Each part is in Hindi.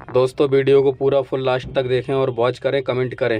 दोस्तों वीडियो को पूरा फुल लास्ट तक देखें और वॉच करें, कमेंट करें।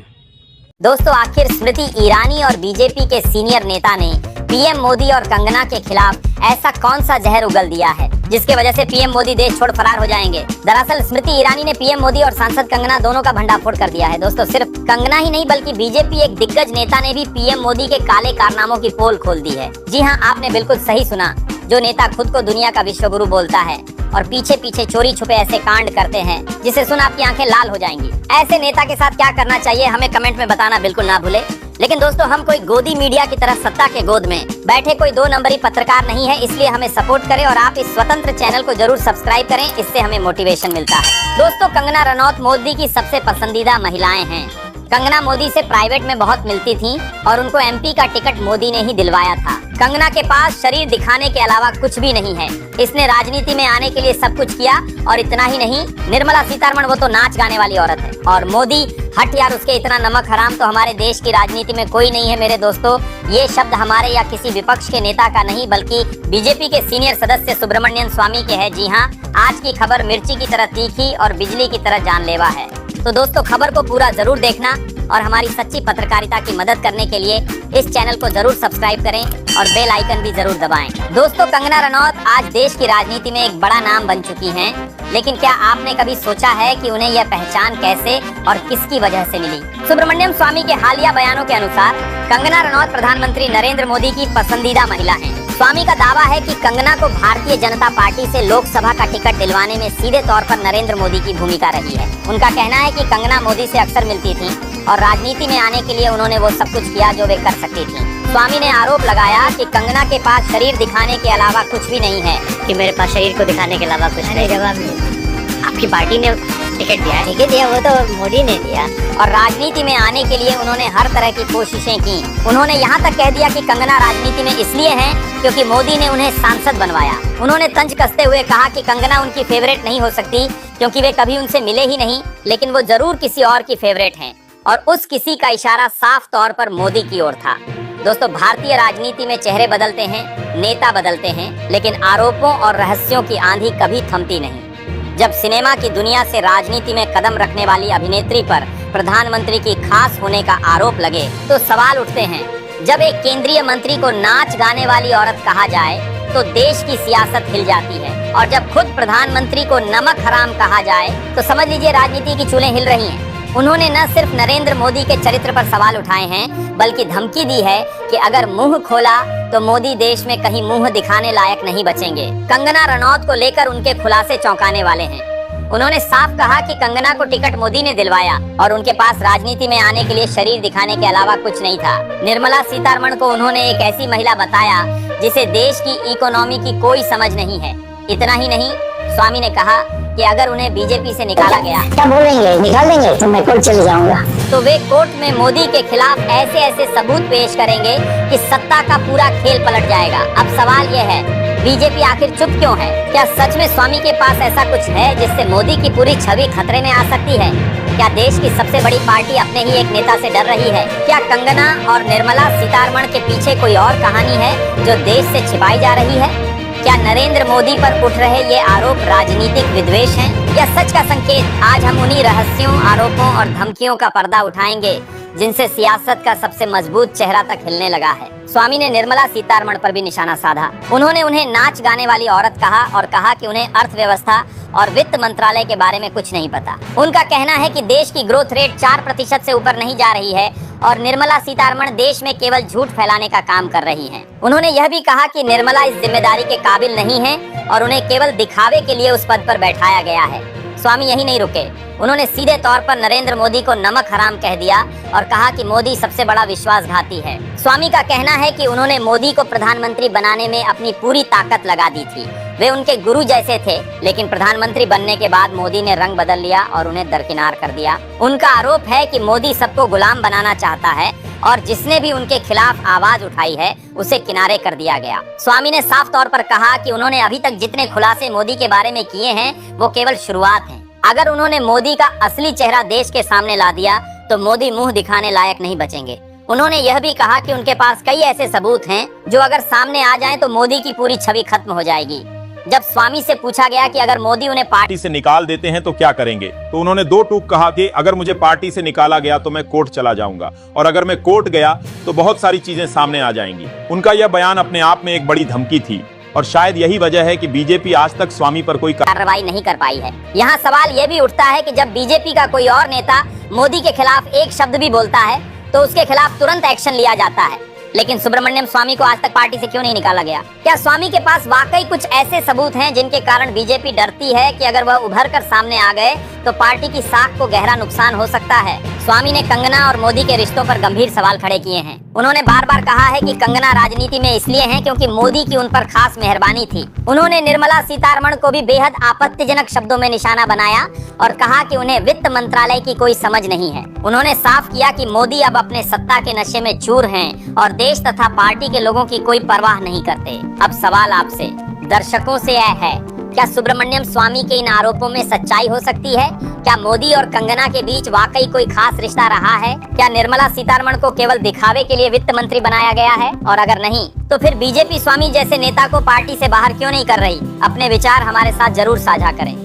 दोस्तों आखिर स्मृति ईरानी और बीजेपी के सीनियर नेता ने पीएम मोदी और कंगना के खिलाफ ऐसा कौन सा जहर उगल दिया है जिसके वजह से पीएम मोदी देश छोड़ फरार हो जाएंगे। दरअसल स्मृति ईरानी ने पीएम मोदी और सांसद कंगना दोनों का भंडाफोड़ कर दिया है। दोस्तों सिर्फ कंगना ही नहीं बल्कि बीजेपी एक दिग्गज नेता ने भी पीएम मोदी के काले कारनामों की पोल खोल दी है। जी हाँ, आपने बिल्कुल सही सुना। जो नेता खुद को दुनिया का विश्वगुरु बोलता है और पीछे पीछे चोरी छुपे ऐसे कांड करते हैं जिसे सुन आपकी आंखें लाल हो जाएंगी। ऐसे नेता के साथ क्या करना चाहिए हमें कमेंट में बताना बिल्कुल ना भूले। लेकिन दोस्तों हम कोई गोदी मीडिया की तरह सत्ता के गोद में बैठे कोई 2 नंबरी पत्रकार नहीं है, इसलिए हमें सपोर्ट करें और आप इस स्वतंत्र चैनल को जरूर सब्सक्राइब करें, इससे हमें मोटिवेशन मिलता है। दोस्तों कंगना रनौत मोदी की सबसे पसंदीदा महिलाएं हैं। कंगना मोदी से प्राइवेट में बहुत मिलती थीं और उनको एमपी का टिकट मोदी ने ही दिलवाया था। कंगना के पास शरीर दिखाने के अलावा कुछ भी नहीं है। इसने राजनीति में आने के लिए सब कुछ किया और इतना ही नहीं, निर्मला सीतारमण वो तो नाच गाने वाली औरत है। और मोदी हट यार उसके इतना नमक हराम तो हमारे देश की राजनीति में कोई नहीं है मेरे दोस्तों। ये शब्द हमारे या किसी विपक्ष के नेता का नहीं बल्कि बीजेपी के सीनियर सदस्य सुब्रमण्यम स्वामी के है। जी हाँ, आज की खबर मिर्ची की तरह तीखी और बिजली की तरह जानलेवा है। तो दोस्तों खबर को पूरा जरूर देखना और हमारी सच्ची पत्रकारिता की मदद करने के लिए इस चैनल को जरूर सब्सक्राइब करें और बेल आइकन भी जरूर दबाएं। दोस्तों कंगना रनौत आज देश की राजनीति में एक बड़ा नाम बन चुकी हैं, लेकिन क्या आपने कभी सोचा है कि उन्हें यह पहचान कैसे और किसकी वजह से मिली? सुब्रमण्यम स्वामी के हालिया बयानों के अनुसार कंगना रनौत प्रधानमंत्री नरेंद्र मोदी की पसंदीदा महिला है। स्वामी का दावा है कि कंगना को भारतीय जनता पार्टी से लोकसभा का टिकट दिलवाने में सीधे तौर पर नरेंद्र मोदी की भूमिका रही है। उनका कहना है कि कंगना मोदी से अक्सर मिलती थी और राजनीति में आने के लिए उन्होंने वो सब कुछ किया जो वे कर सकती थी। स्वामी ने आरोप लगाया कि कंगना के पास शरीर दिखाने के अलावा कुछ भी नहीं है। कि मेरे पास शरीर को दिखाने के अलावा कुछ नहीं। जवाब नहीं। आपकी पार्टी ने टिकट दिया है? टिकट दिया वो तो मोदी ने दिया। और राजनीति में आने के लिए उन्होंने हर तरह की कोशिशें की। उन्होंने यहाँ तक कह दिया कि कंगना राजनीति में इसलिए है क्योंकि मोदी ने उन्हें सांसद बनवाया। उन्होंने तंज कसते हुए कहा कि कंगना उनकी फेवरेट नहीं हो सकती क्योंकि वे कभी उनसे मिले ही नहीं, लेकिन वो जरूर किसी और की फेवरेट हैं। और उस किसी का इशारा साफ तौर पर मोदी की ओर था। दोस्तों भारतीय राजनीति में चेहरे बदलते हैं, नेता बदलते हैं, लेकिन आरोपों और रहस्यों की आंधी कभी थमती नहीं। जब सिनेमा की दुनिया से राजनीति में कदम रखने वाली अभिनेत्री पर प्रधानमंत्री की खास होने का आरोप लगे तो सवाल उठते हैं। जब एक केंद्रीय मंत्री को नाच गाने वाली औरत कहा जाए तो देश की सियासत हिल जाती है, और जब खुद प्रधानमंत्री को नमक हराम कहा जाए तो समझ लीजिए राजनीति की चूलें हिल रही हैं। उन्होंने न सिर्फ नरेंद्र मोदी के चरित्र पर सवाल उठाए हैं बल्कि धमकी दी है कि अगर मुंह खोला तो मोदी देश में कहीं मुंह दिखाने लायक नहीं बचेंगे। कंगना रनौत को लेकर उनके खुलासे चौंकाने वाले हैं। उन्होंने साफ कहा कि कंगना को टिकट मोदी ने दिलवाया और उनके पास राजनीति में आने के लिए शरीर दिखाने के अलावा कुछ नहीं था। निर्मला सीतारमण को उन्होंने एक ऐसी महिला बताया जिसे देश की इकोनॉमी की कोई समझ नहीं है। इतना ही नहीं, स्वामी ने कहा कि अगर उन्हें बीजेपी से निकाला गया, क्या बोलेंगे, निकाल देंगे तो मैं कोर्ट चले जाऊंगा। तो वे कोर्ट में मोदी के खिलाफ ऐसे ऐसे सबूत पेश करेंगे कि सत्ता का पूरा खेल पलट जाएगा। अब सवाल ये है, बीजेपी आखिर चुप क्यों है? क्या सच में स्वामी के पास ऐसा कुछ है जिससे मोदी की पूरी छवि खतरे में आ सकती है? क्या देश की सबसे बड़ी पार्टी अपने ही एक नेता से डर रही है? क्या कंगना और निर्मला सीतारमण के पीछे कोई और कहानी है जो देश से छिपाई जा रही है? क्या नरेंद्र मोदी पर उठ रहे ये आरोप राजनीतिक विद्वेष हैं या सच का संकेत? आज हम उन्हीं रहस्यों, आरोपों और धमकियों का पर्दा उठाएंगे जिनसे सियासत का सबसे मजबूत चेहरा तक हिलने लगा है। स्वामी ने निर्मला सीतारमण पर भी निशाना साधा। उन्होंने उन्हें नाच गाने वाली औरत कहा और कहा कि उन्हें अर्थव्यवस्था और वित्त मंत्रालय के बारे में कुछ नहीं पता। उनका कहना है कि देश की ग्रोथ रेट 4% से ऊपर नहीं जा रही है और निर्मला सीतारमण देश में केवल झूठ फैलाने का काम कर रही हैं। उन्होंने यह भी कहा कि निर्मला इस जिम्मेदारी के काबिल नहीं है और उन्हें केवल दिखावे के लिए उस पद पर बैठाया गया है। स्वामी यही नहीं रुके, उन्होंने सीधे तौर पर नरेंद्र मोदी को नमक हराम कह दिया और कहा कि मोदी सबसे बड़ा विश्वासघाती है। स्वामी का कहना है कि उन्होंने मोदी को प्रधानमंत्री बनाने में अपनी पूरी ताकत लगा दी थी। वे उनके गुरु जैसे थे, लेकिन प्रधानमंत्री बनने के बाद मोदी ने रंग बदल लिया और उन्हें दरकिनार कर दिया। उनका आरोप है कि मोदी सबको गुलाम बनाना चाहता है और जिसने भी उनके खिलाफ आवाज उठाई है उसे किनारे कर दिया गया। स्वामी ने साफ तौर पर कहा कि उन्होंने अभी तक जितने खुलासे मोदी के बारे में किए हैं वो केवल शुरुआत है। अगर उन्होंने मोदी का असली चेहरा देश के सामने ला दिया तो मोदी मुंह दिखाने लायक नहीं बचेंगे। उन्होंने यह भी कहा कि उनके पास कई ऐसे सबूत हैं जो अगर सामने आ जाएं तो मोदी की पूरी छवि खत्म हो जाएगी। जब स्वामी से पूछा गया कि अगर मोदी उन्हें पार्टी पार्टी से निकाल देते हैं तो क्या करेंगे, तो उन्होंने दो टूक कहा कि अगर मुझे पार्टी से निकाला गया तो मैं कोर्ट चला जाऊंगा, और अगर मैं कोर्ट गया तो बहुत सारी चीजें सामने आ जाएंगी। उनका यह बयान अपने आप में एक बड़ी धमकी थी, और शायद यही वजह है कि बीजेपी आज तक स्वामी पर कोई कार्रवाई नहीं कर पाई है। यहाँ सवाल ये भी उठता है कि जब बीजेपी का कोई और नेता मोदी के खिलाफ एक शब्द भी बोलता है तो उसके खिलाफ तुरंत एक्शन लिया जाता है, लेकिन सुब्रमण्यम स्वामी को आज तक पार्टी से क्यों नहीं निकाला गया? क्या स्वामी के पास वाकई कुछ ऐसे सबूत हैं जिनके कारण बीजेपी डरती है कि अगर वह उभर कर सामने आ गए तो पार्टी की साख को गहरा नुकसान हो सकता है? स्वामी ने कंगना और मोदी के रिश्तों पर गंभीर सवाल खड़े किए हैं। उन्होंने बार बार कहा है कि कंगना राजनीति में इसलिए हैं क्योंकि मोदी की उन पर खास मेहरबानी थी। उन्होंने निर्मला सीतारमण को भी बेहद आपत्तिजनक शब्दों में निशाना बनाया और कहा कि उन्हें वित्त मंत्रालय की कोई समझ नहीं है। उन्होंने साफ किया कि मोदी अब अपने सत्ता के नशे में चूर हैं और देश तथा पार्टी के लोगों की कोई परवाह नहीं करते। अब सवाल आपसे दर्शकों से यह है, क्या सुब्रमण्यम स्वामी के इन आरोपों में सच्चाई हो सकती है? क्या मोदी और कंगना के बीच वाकई कोई खास रिश्ता रहा है? क्या निर्मला सीतारमण को केवल दिखावे के लिए वित्त मंत्री बनाया गया है? और अगर नहीं तो फिर बीजेपी स्वामी जैसे नेता को पार्टी से बाहर क्यों नहीं कर रही? अपने विचार हमारे साथ जरूर साझा करें।